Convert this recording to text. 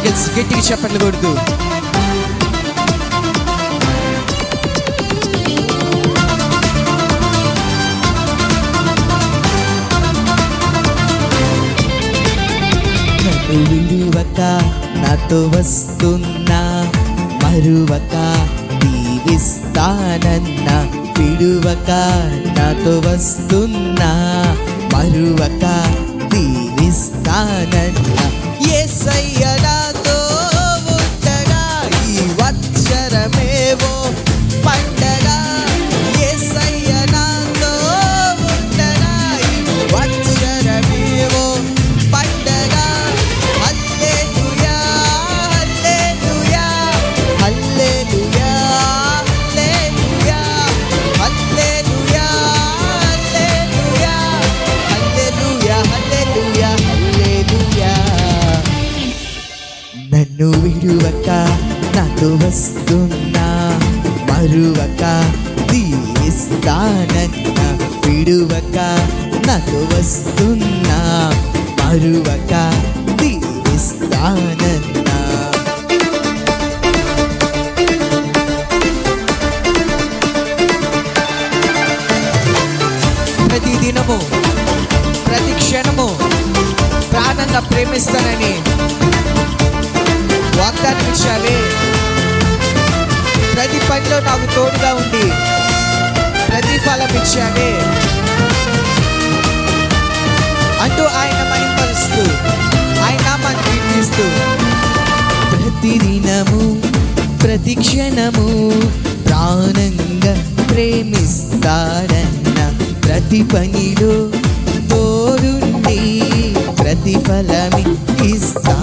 గట్టిగా చెప్పట్లు కొడుతూ విడువక నాతో వస్తున్నా, మరువక దీవిస్తానన్నా. విడువక నాతో వస్తున్నా, మరువక దీవిస్తానన్నా. యేసయ్య నాతో ఉండగా ఈ వత్సరమేవో పండగ. యేసయ్య నాతో ఉండగా ఈ వత్సరమేవో పండగ. హల్లెలూయా హల్లెలూయా హల్లెలూయా హల్లెలూయా హల్లెలూయా హల్లెలూయా హల్లెలూయా హల్లెలూయా. నన్ను విడువక నాతో వస్తున్నా, మరువక దీవిస్తానన్నా. విడువక నాతో వస్తున్నా, మరువక దీవిస్తానన్నా. ప్రతి దినము ప్రతి క్షణము ప్రాణంగా ప్రేమిస్తానని వాగ్దానం ఇచ్చావే. ప్రతి పనిలో నాకు తోడుగా ఉండి ప్రతిఫలం ఇచ్చావే అంటూ ఆయన మహిమపరుస్తూ ఆయన నామాన్ని కీర్తిస్తూ ప్రతి దినము ప్రతి క్షణము ప్రాణంగా ప్రేమిస్తారన్న. ప్రతి పనిలో తోడుండి ప్రతిఫలమి ఇస్తా.